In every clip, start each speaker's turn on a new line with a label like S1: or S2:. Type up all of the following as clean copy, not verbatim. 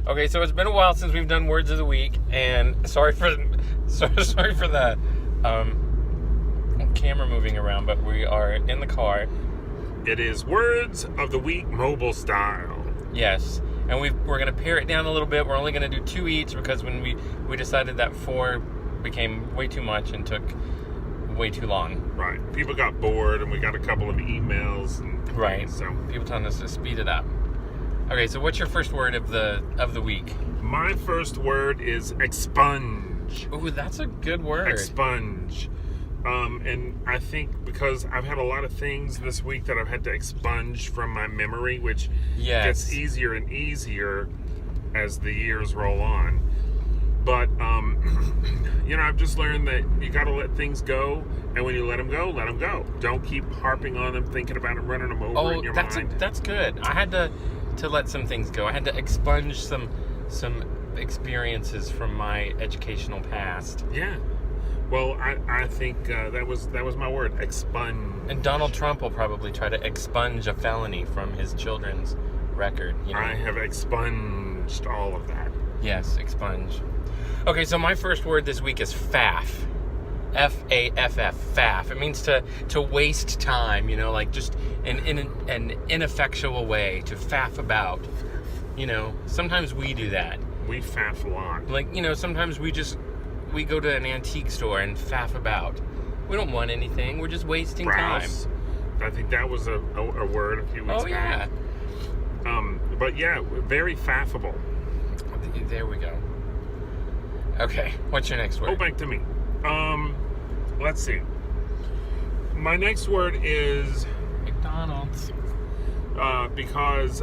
S1: Okay, so it's been a while since we've done words of the week, and sorry for the camera moving around, but we are in the car.
S2: It is words of the week mobile style.
S1: Yes, and we're going to pare it down a little bit. We're only going to do 2 each because when we decided that 4 became way too much and took way too long.
S2: Right. People got bored, and we got a couple of emails.
S1: Right.
S2: So
S1: people telling us to speed it up. Okay, so what's your first word of the week?
S2: My first word is expunge.
S1: Ooh, that's a good word.
S2: Expunge. And I think because I've had a lot of things this week that I've had to expunge from my memory, which gets easier and easier as the years roll on. But, I've just learned that you got to let things go. And when you let them go, let them go. Don't keep harping on them, thinking about them, running them over in your mind.
S1: That's good. I had to let some things go. I had to expunge some experiences from my educational past.
S2: Yeah. Well, I think that was my word, expunge.
S1: And Donald Trump will probably try to expunge a felony from his children's record.
S2: I have expunged all of that.
S1: Yes, expunge. Okay, so my first word this week is faff. F-A-F-F, faff. It means to waste time, like just in an ineffectual way, to faff about. Sometimes we do that.
S2: We faff a lot.
S1: Like, sometimes we go to an antique store and faff about. We don't want anything. We're just wasting
S2: Browse. Time. I think that was a word a few weeks ago.
S1: Oh, yeah.
S2: But yeah, very faffable.
S1: There we go. Okay, what's your next word?
S2: Oh, back to me. Let's see. My next word is
S1: McDonald's.
S2: Because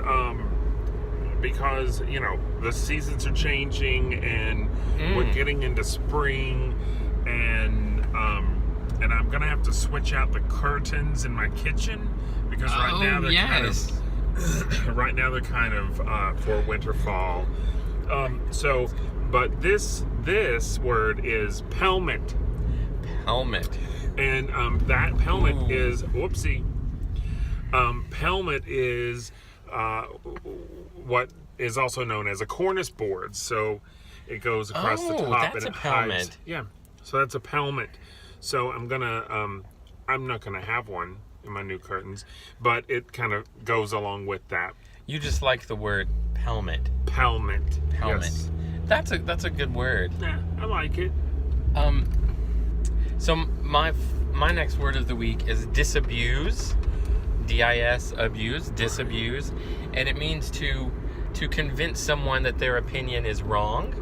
S2: the seasons are changing and we're getting into spring, and I'm gonna have to switch out the curtains in my kitchen because right now they're kind of for winter fall. But this word is pelmet.
S1: Pelmet.
S2: And that pelmet is pelmet is what is also known as a cornice board. So it goes across the top.
S1: That's
S2: and
S1: a pelmet.
S2: hides. Yeah. So that's a pelmet. So I'm not gonna have one in my new curtains, but it kind of goes along with that.
S1: You just like the word pelmet.
S2: Pelmet.
S1: Pelmet.
S2: Yes.
S1: That's a good word.
S2: Yeah, I like it.
S1: So my next word of the week is disabuse. D-I-S, abuse, disabuse. And it means to convince someone that their opinion is wrong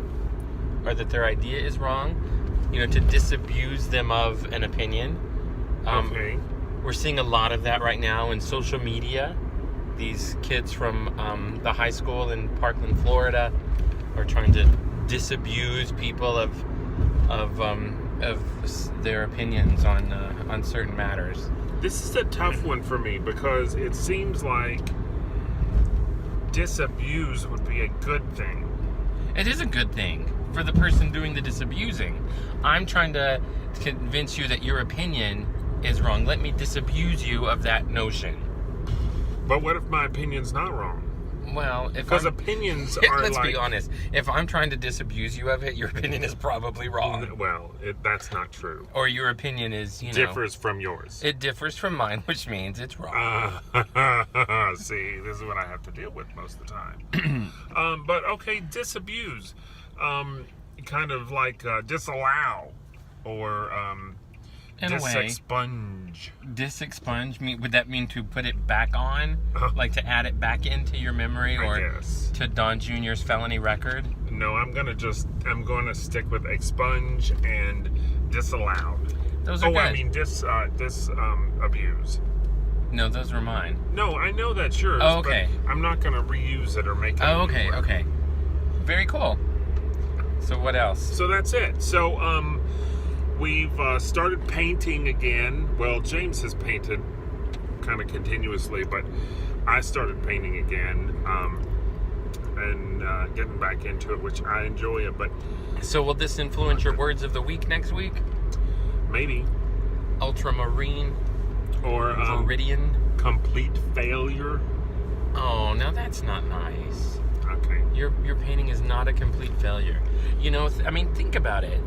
S1: or that their idea is wrong. To disabuse them of an opinion.
S2: Okay.
S1: We're seeing a lot of that right now in social media. These kids from the high school in Parkland, Florida, are trying to disabuse people of their opinions on certain matters.
S2: This is a tough one for me because it seems like disabuse would be a good thing.
S1: It is a good thing for the person doing the disabusing. I'm trying to convince you that your opinion is wrong. Let me disabuse you of that notion.
S2: But what if my opinion's not wrong?
S1: Well,
S2: because opinions are
S1: let's be honest. If I'm trying to disabuse you of it, your opinion is probably wrong.
S2: Well, that's not true.
S1: Or your opinion is,
S2: differs from yours.
S1: It differs from mine, which means it's wrong.
S2: See, this is what I have to deal with most of the time. But okay, disabuse, kind of like disallow, or disexpunge.
S1: Disexpunge? Would that mean to put it back on? Like to add it back into your memory, or to Don Jr.'s felony record?
S2: No, I'm going to stick with expunge and disallowed.
S1: Those are good.
S2: I mean disabuse.
S1: No, those were mine.
S2: No, I know that's yours.
S1: Oh, okay.
S2: But I'm not going to reuse it or make it.
S1: Oh, okay, okay. Very cool. So what else?
S2: So that's it. So, we've started painting again. Well, James has painted kind of continuously, but I started painting again and getting back into it, which I enjoy it. But
S1: so will this influence your words of the week next week?
S2: Maybe.
S1: Ultramarine.
S2: Or
S1: Viridian.
S2: Complete failure.
S1: Oh, now that's not nice.
S2: Okay. painting.
S1: Your painting is not a complete failure. You know, I mean, think about it.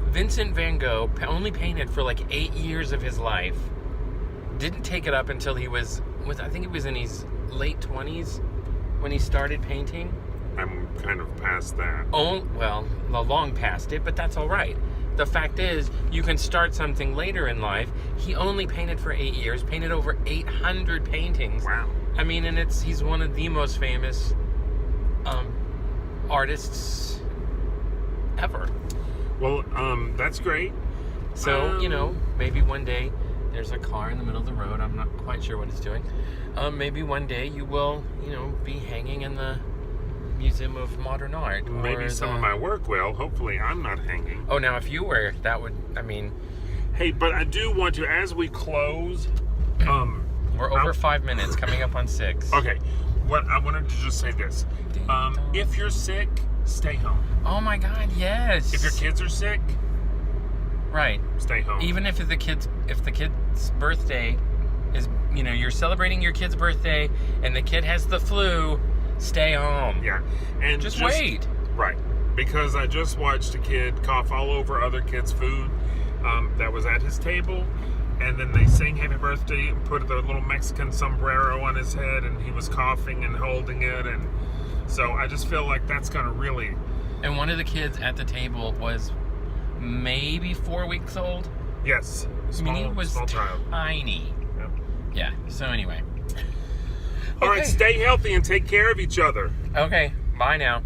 S1: Vincent van Gogh only painted for like 8 years of his life. Didn't take it up until he was I think it was in his late 20s when he started painting.
S2: I'm kind of past that.
S1: Oh, well, long past it, but that's all right. The fact is, you can start something later in life. He only painted for 8 years, painted over 800 paintings.
S2: Wow.
S1: I mean, and he's one of the most famous artists ever.
S2: Well, that's great.
S1: So, you know, maybe one day there's a car in the middle of the road. I'm not quite sure what it's doing. Maybe one day you will, you know, be hanging in the Museum of Modern Art.
S2: Maybe some of my work will. Hopefully I'm not hanging.
S1: Oh, now if you were, that would, I mean...
S2: Hey, but I do want to, as we close...
S1: We're over 5 minutes, coming up on 6.
S2: Okay, what I wanted to just say this. If you're sick, stay home.
S1: Oh my God, yes.
S2: If your kids are sick,
S1: right,
S2: stay home.
S1: Even if the kid's birthday is, you know, you're celebrating your kid's birthday and the kid has the flu, stay home.
S2: Yeah, and
S1: just wait.
S2: Right, because I just watched a kid cough all over other kids' food that was at his table. And then they sang happy birthday and put the little Mexican sombrero on his head, and he was coughing and holding it. And so I just feel like that's going to really...
S1: And one of the kids at the table was maybe 4 weeks old.
S2: Yes.
S1: I mean, he was tiny.
S2: Yeah.
S1: Yeah, so anyway.
S2: All right, stay healthy and take care of each other.
S1: Okay, bye now.